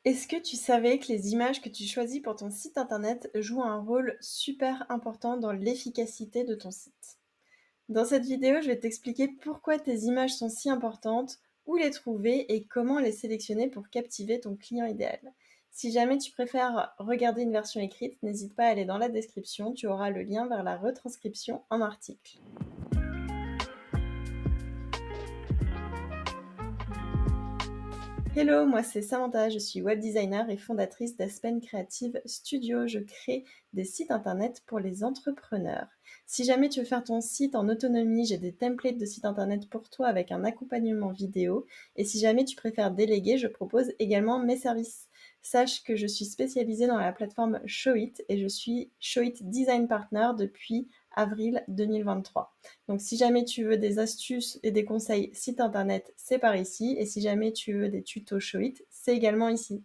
Est-ce que tu savais que les images que tu choisis pour ton site internet jouent un rôle super important dans l'efficacité de ton site? Dans cette vidéo, je vais t'expliquer pourquoi tes images sont si importantes, où les trouver et comment les sélectionner pour captiver ton client idéal. Si jamais tu préfères regarder une version écrite, n'hésite pas à aller dans la description, tu auras le lien vers la retranscription en article. Hello, moi c'est Samantha, je suis web designer et fondatrice d'Aspen Creative Studio. Je crée des sites internet pour les entrepreneurs. Si jamais tu veux faire ton site en autonomie, j'ai des templates de sites internet pour toi avec un accompagnement vidéo. Et si jamais tu préfères déléguer, je propose également mes services. Sache que je suis spécialisée dans la plateforme Showit et je suis Showit Design Partner depuis avril 2023. Donc si jamais tu veux des astuces et des conseils site internet, c'est par ici. Et si jamais tu veux des tutos Showit, c'est également ici.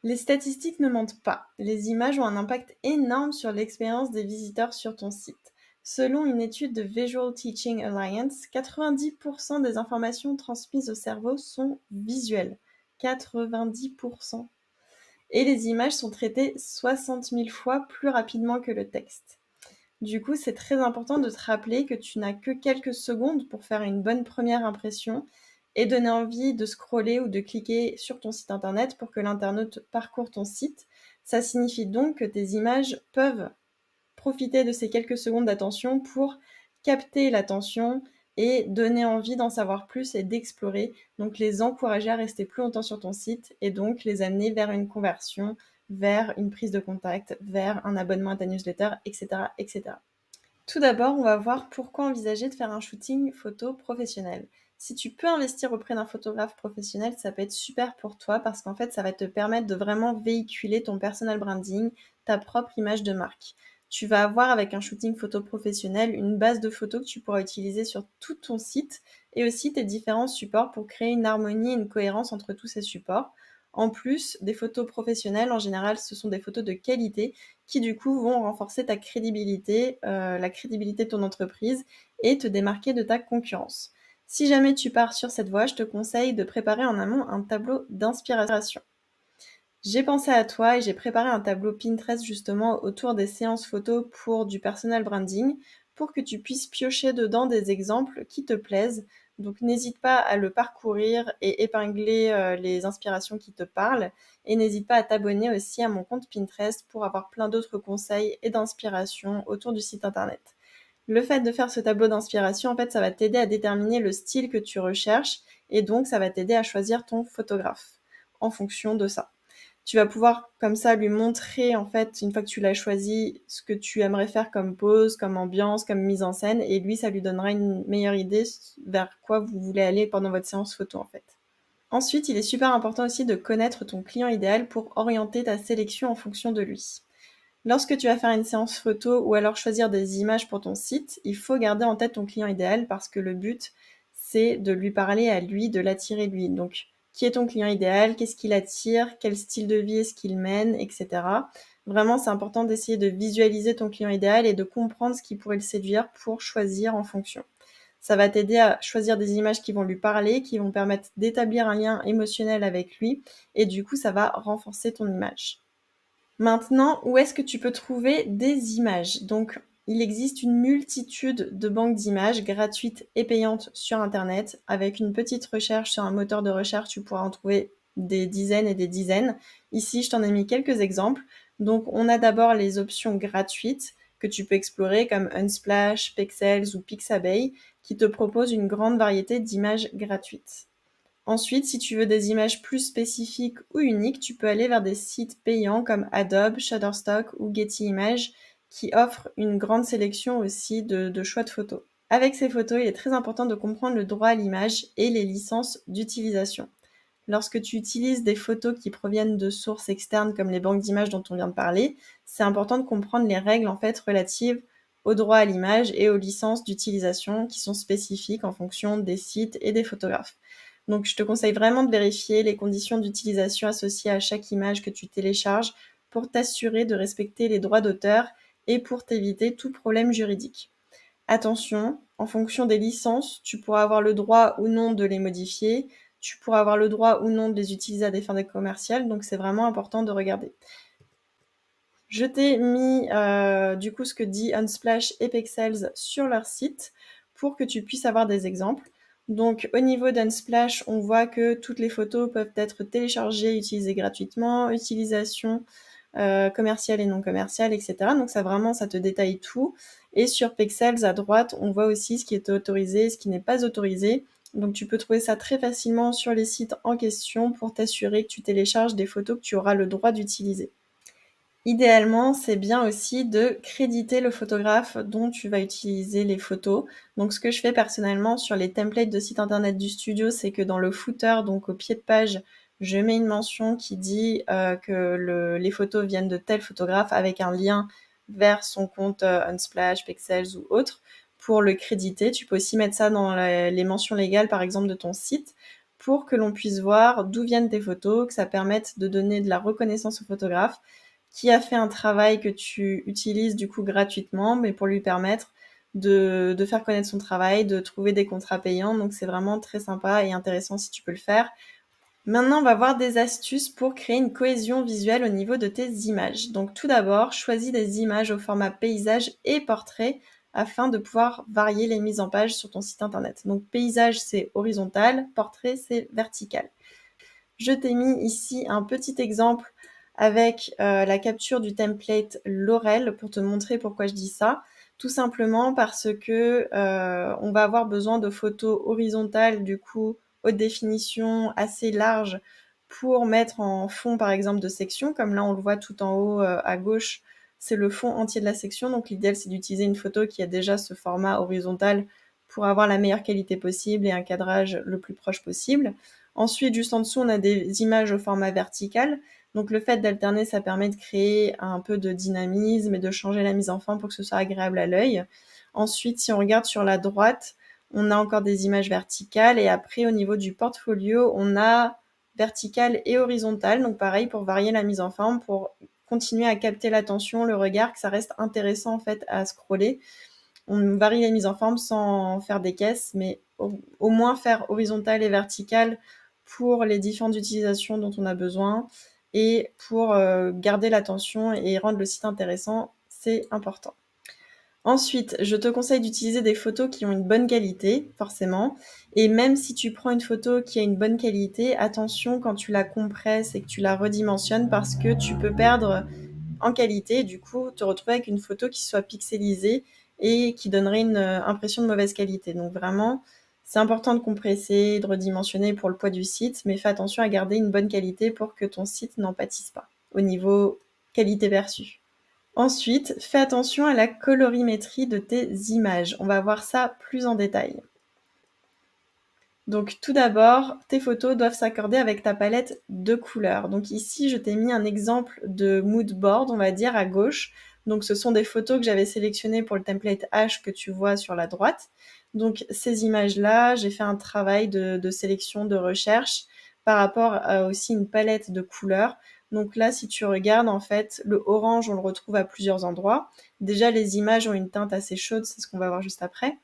Les statistiques ne mentent pas. Les images ont un impact énorme sur l'expérience des visiteurs sur ton site. Selon une étude de Visual Teaching Alliance, 90% des informations transmises au cerveau sont visuelles. 90%. Et les images sont traitées 60 000 fois plus rapidement que le texte. Du coup, c'est très important de te rappeler que tu n'as que quelques secondes pour faire une bonne première impression et donner envie de scroller ou de cliquer sur ton site internet pour que l'internaute parcourt ton site. Ça signifie donc que tes images peuvent profiter de ces quelques secondes d'attention pour capter l'attention et donner envie d'en savoir plus et d'explorer. Donc les encourager à rester plus longtemps sur ton site et donc les amener vers une conversion, vers une prise de contact, vers un abonnement à ta newsletter, etc., etc. Tout d'abord, on va voir pourquoi envisager de faire un shooting photo professionnel. Si tu peux investir auprès d'un photographe professionnel, ça peut être super pour toi parce qu'en fait, ça va te permettre de vraiment véhiculer ton personal branding, ta propre image de marque. Tu vas avoir avec un shooting photo professionnel une base de photos que tu pourras utiliser sur tout ton site et aussi tes différents supports pour créer une harmonie et une cohérence entre tous ces supports. En plus, des photos professionnelles, en général, ce sont des photos de qualité qui du coup vont renforcer ta crédibilité, la crédibilité de ton entreprise et te démarquer de ta concurrence. Si jamais tu pars sur cette voie, je te conseille de préparer en amont un tableau d'inspiration. J'ai pensé à toi et j'ai préparé un tableau Pinterest justement autour des séances photos pour du personal branding pour que tu puisses piocher dedans des exemples qui te plaisent. Donc n'hésite pas à le parcourir et épingler les inspirations qui te parlent et n'hésite pas à t'abonner aussi à mon compte Pinterest pour avoir plein d'autres conseils et d'inspiration autour du site internet. Le fait de faire ce tableau d'inspiration, en fait, ça va t'aider à déterminer le style que tu recherches et donc ça va t'aider à choisir ton photographe en fonction de ça. Tu vas pouvoir comme ça lui montrer, en fait, une fois que tu l'as choisi, ce que tu aimerais faire comme pose, comme ambiance, comme mise en scène et lui, ça lui donnera une meilleure idée vers quoi vous voulez aller pendant votre séance photo, en fait. Ensuite, il est super important aussi de connaître ton client idéal pour orienter ta sélection en fonction de lui. Lorsque tu vas faire une séance photo ou alors choisir des images pour ton site, il faut garder en tête ton client idéal parce que le but, c'est de lui parler à lui, de l'attirer lui. Donc, qui est ton client idéal? Qu'est-ce qui l'attire? Quel style de vie est-ce qu'il mène? Etc. Vraiment, c'est important d'essayer de visualiser ton client idéal et de comprendre ce qui pourrait le séduire pour choisir en fonction. Ça va t'aider à choisir des images qui vont lui parler, qui vont permettre d'établir un lien émotionnel avec lui et du coup, ça va renforcer ton image. Maintenant, où est-ce que tu peux trouver des images? Donc, il existe une multitude de banques d'images gratuites et payantes sur internet. Avec une petite recherche sur un moteur de recherche, tu pourras en trouver des dizaines et des dizaines. Ici, je t'en ai mis quelques exemples. Donc, on a d'abord les options gratuites que tu peux explorer comme Unsplash, Pexels ou Pixabay qui te proposent une grande variété d'images gratuites. Ensuite, si tu veux des images plus spécifiques ou uniques, tu peux aller vers des sites payants comme Adobe, Shutterstock ou Getty Images qui offrent une grande sélection aussi de choix de photos. Avec ces photos, il est très important de comprendre le droit à l'image et les licences d'utilisation. Lorsque tu utilises des photos qui proviennent de sources externes comme les banques d'images dont on vient de parler, c'est important de comprendre les règles en fait relatives au droit à l'image et aux licences d'utilisation qui sont spécifiques en fonction des sites et des photographes. Donc, je te conseille vraiment de vérifier les conditions d'utilisation associées à chaque image que tu télécharges pour t'assurer de respecter les droits d'auteur et pour t'éviter tout problème juridique. Attention, en fonction des licences, tu pourras avoir le droit ou non de les modifier. tu pourras avoir le droit ou non de les utiliser à des fins commerciales, donc c'est vraiment important de regarder. Je t'ai mis du coup ce que dit Unsplash et Pexels sur leur site pour que tu puisses avoir des exemples. Donc au niveau d'Unsplash, on voit que toutes les photos peuvent être téléchargées, utilisées gratuitement, utilisation commerciale et non commerciale, etc. Donc ça te détaille tout. Et sur Pexels, à droite, on voit aussi ce qui est autorisé et ce qui n'est pas autorisé. Donc tu peux trouver ça très facilement sur les sites en question pour t'assurer que tu télécharges des photos que tu auras le droit d'utiliser. Idéalement, c'est bien aussi de créditer le photographe dont tu vas utiliser les photos. Donc ce que je fais personnellement sur les templates de site internet du studio, c'est que dans le footer, donc au pied de page, je mets une mention qui dit que les photos viennent de tel photographe avec un lien vers son compte Unsplash, Pexels ou autre pour le créditer. Tu peux aussi mettre ça dans les mentions légales, par exemple, de ton site pour que l'on puisse voir d'où viennent tes photos, que ça permette de donner de la reconnaissance au photographe qui a fait un travail que tu utilises du coup gratuitement, mais pour lui permettre de faire connaître son travail, de trouver des contrats payants. Donc c'est vraiment très sympa et intéressant si tu peux le faire. Maintenant, on va voir des astuces pour créer une cohésion visuelle au niveau de tes images. Donc tout d'abord, choisis des images au format paysage et portrait afin de pouvoir varier les mises en page sur ton site internet. Donc paysage, c'est horizontal, portrait, c'est vertical. Je t'ai mis ici un petit exemple avec la capture du template Laurel pour te montrer pourquoi je dis ça. Tout simplement parce que on va avoir besoin de photos horizontales, du coup, haute définition, assez larges, pour mettre en fond, par exemple, de section. Comme là, on le voit tout en haut à gauche, c'est le fond entier de la section. Donc l'idéal, c'est d'utiliser une photo qui a déjà ce format horizontal pour avoir la meilleure qualité possible et un cadrage le plus proche possible. Ensuite, juste en dessous, on a des images au format vertical. Donc le fait d'alterner, ça permet de créer un peu de dynamisme et de changer la mise en forme pour que ce soit agréable à l'œil. Ensuite, si on regarde sur la droite, on a encore des images verticales. Et après, au niveau du portfolio, on a vertical et horizontal. Donc pareil, pour varier la mise en forme, pour continuer à capter l'attention, le regard, que ça reste intéressant en fait à scroller. On varie la mise en forme sans faire des caisses, mais au moins faire horizontal et vertical pour les différentes utilisations dont on a besoin et pour garder l'attention et rendre le site intéressant, c'est important. Ensuite, je te conseille d'utiliser des photos qui ont une bonne qualité, forcément. Et même si tu prends une photo qui a une bonne qualité, attention quand tu la compresses et que tu la redimensionnes parce que tu peux perdre en qualité et du coup te retrouver avec une photo qui soit pixelisée et qui donnerait une impression de mauvaise qualité. Donc vraiment, c'est important de compresser, de redimensionner pour le poids du site, mais fais attention à garder une bonne qualité pour que ton site n'en pâtisse pas au niveau qualité perçue. Ensuite, fais attention à la colorimétrie de tes images. On va voir ça plus en détail. Donc tout d'abord, tes photos doivent s'accorder avec ta palette de couleurs. Donc ici, je t'ai mis un exemple de mood board, on va dire, à gauche. Donc ce sont des photos que j'avais sélectionnées pour le template H que tu vois sur la droite. Donc ces images-là, j'ai fait un travail de sélection, de recherche par rapport à aussi une palette de couleurs. Donc là, si tu regardes, en fait, le orange, on le retrouve à plusieurs endroits. Déjà, les images ont une teinte assez chaude, c'est ce qu'on va voir juste après.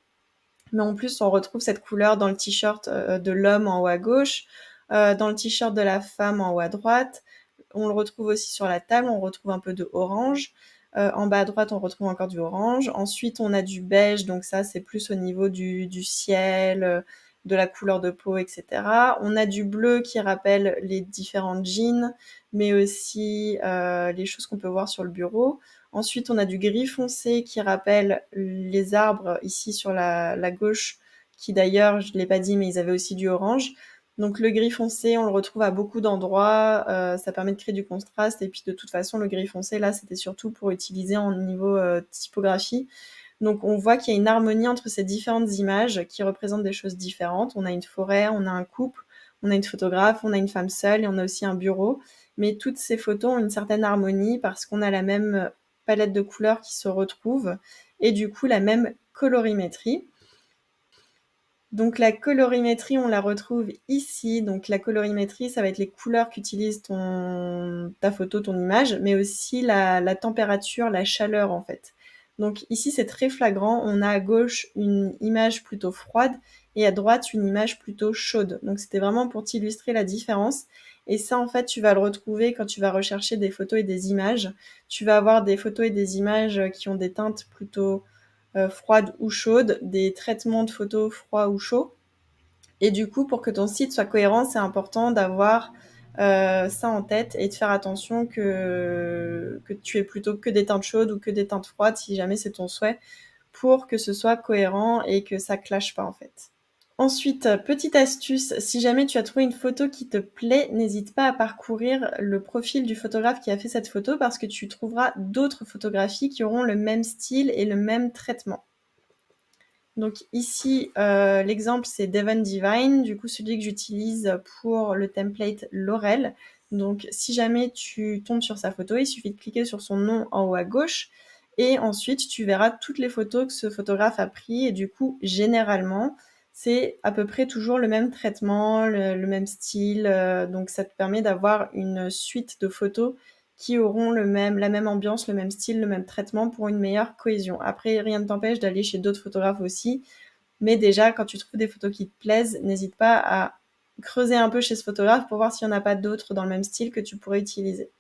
Mais en plus, on retrouve cette couleur dans le t-shirt de l'homme en haut à gauche, dans le t-shirt de la femme en haut à droite. On le retrouve aussi sur la table, on retrouve un peu de orange. En bas à droite, on retrouve encore du orange. Ensuite, on a du beige, donc ça, c'est plus au niveau du ciel, de la couleur de peau, etc. On a du bleu qui rappelle les différentes jeans, mais aussi les choses qu'on peut voir sur le bureau. Ensuite, on a du gris foncé qui rappelle les arbres ici sur la gauche, qui d'ailleurs, je ne l'ai pas dit, mais ils avaient aussi du orange. Donc le gris foncé, on le retrouve à beaucoup d'endroits, ça permet de créer du contraste et puis de toute façon le gris foncé là c'était surtout pour utiliser en niveau typographie. Donc on voit qu'il y a une harmonie entre ces différentes images qui représentent des choses différentes. On a une forêt, on a un couple, on a une photographe, on a une femme seule et on a aussi un bureau. Mais toutes ces photos ont une certaine harmonie parce qu'on a la même palette de couleurs qui se retrouve et du coup la même colorimétrie. Donc la colorimétrie, on la retrouve ici. Donc la colorimétrie, ça va être les couleurs qu'utilise ta photo, ton image, mais aussi la température, la chaleur en fait. Donc ici, c'est très flagrant. On a à gauche une image plutôt froide et à droite une image plutôt chaude. Donc c'était vraiment pour t'illustrer la différence. Et ça, en fait, tu vas le retrouver quand tu vas rechercher des photos et des images. Tu vas avoir des photos et des images qui ont des teintes plutôt froides ou chaudes, des traitements de photos froids ou chauds. Et du coup, pour que ton site soit cohérent, c'est important d'avoir ça en tête et de faire attention que tu aies plutôt que des teintes chaudes ou que des teintes froides, si jamais c'est ton souhait, pour que ce soit cohérent et que ça clash pas en fait. Ensuite, petite astuce, si jamais tu as trouvé une photo qui te plaît, n'hésite pas à parcourir le profil du photographe qui a fait cette photo parce que tu trouveras d'autres photographies qui auront le même style et le même traitement. Donc ici, l'exemple, c'est Devon Divine, du coup celui que j'utilise pour le template Laurel. Donc si jamais tu tombes sur sa photo, il suffit de cliquer sur son nom en haut à gauche et ensuite tu verras toutes les photos que ce photographe a pris et du coup, généralement, c'est à peu près toujours le même traitement, le même style, donc ça te permet d'avoir une suite de photos qui auront la même ambiance, le même style, le même traitement pour une meilleure cohésion. Après, rien ne t'empêche d'aller chez d'autres photographes aussi, mais déjà, quand tu trouves des photos qui te plaisent, n'hésite pas à creuser un peu chez ce photographe pour voir s'il n'y en a pas d'autres dans le même style que tu pourrais utiliser.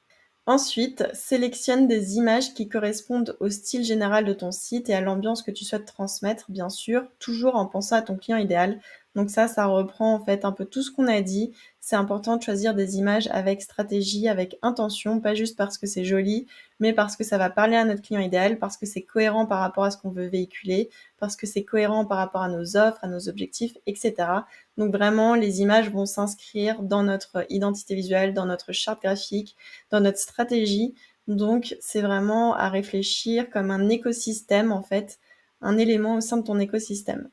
Ensuite, sélectionne des images qui correspondent au style général de ton site et à l'ambiance que tu souhaites transmettre, bien sûr, toujours en pensant à ton client idéal. Donc ça reprend en fait un peu tout ce qu'on a dit. C'est important de choisir des images avec stratégie, avec intention, pas juste parce que c'est joli, mais parce que ça va parler à notre client idéal, parce que c'est cohérent par rapport à ce qu'on veut véhiculer, parce que c'est cohérent par rapport à nos offres, à nos objectifs, etc. Donc vraiment, les images vont s'inscrire dans notre identité visuelle, dans notre charte graphique, dans notre stratégie. Donc, c'est vraiment à réfléchir comme un écosystème, en fait, un élément au sein de ton écosystème.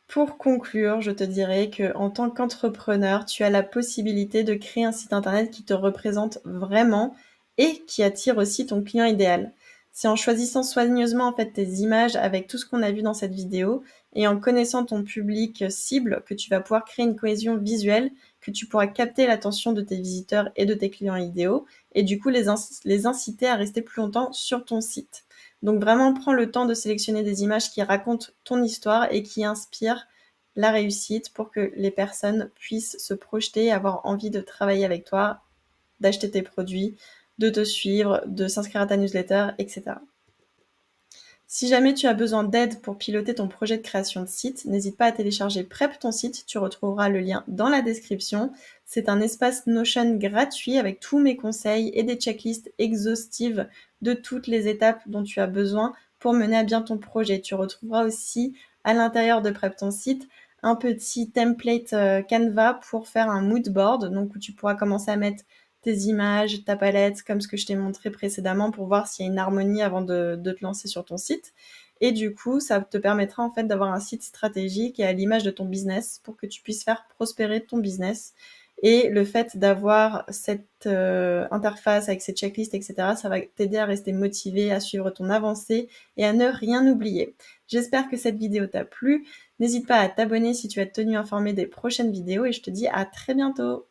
Pour conclure, je te dirais que en tant qu'entrepreneur, tu as la possibilité de créer un site internet qui te représente vraiment et qui attire aussi ton client idéal. C'est en choisissant soigneusement en fait tes images avec tout ce qu'on a vu dans cette vidéo et en connaissant ton public cible que tu vas pouvoir créer une cohésion visuelle, que tu pourras capter l'attention de tes visiteurs et de tes clients idéaux et du coup les inciter à rester plus longtemps sur ton site. Donc vraiment, prends le temps de sélectionner des images qui racontent ton histoire et qui inspirent la réussite pour que les personnes puissent se projeter, avoir envie de travailler avec toi, d'acheter tes produits, de te suivre, de s'inscrire à ta newsletter, etc. Si jamais tu as besoin d'aide pour piloter ton projet de création de site, n'hésite pas à télécharger Prep ton site, tu retrouveras le lien dans la description. C'est un espace Notion gratuit avec tous mes conseils et des checklists exhaustives de toutes les étapes dont tu as besoin pour mener à bien ton projet. Tu retrouveras aussi à l'intérieur de Prep ton site un petit template Canva pour faire un mood board, donc où tu pourras commencer à mettre tes images, ta palette, comme ce que je t'ai montré précédemment pour voir s'il y a une harmonie avant de te lancer sur ton site. Et du coup, ça te permettra en fait d'avoir un site stratégique et à l'image de ton business pour que tu puisses faire prospérer ton business. Et le fait d'avoir cette interface avec ces checklists, etc., ça va t'aider à rester motivé, à suivre ton avancée et à ne rien oublier. J'espère que cette vidéo t'a plu. N'hésite pas à t'abonner si tu as tenu informé des prochaines vidéos et je te dis à très bientôt.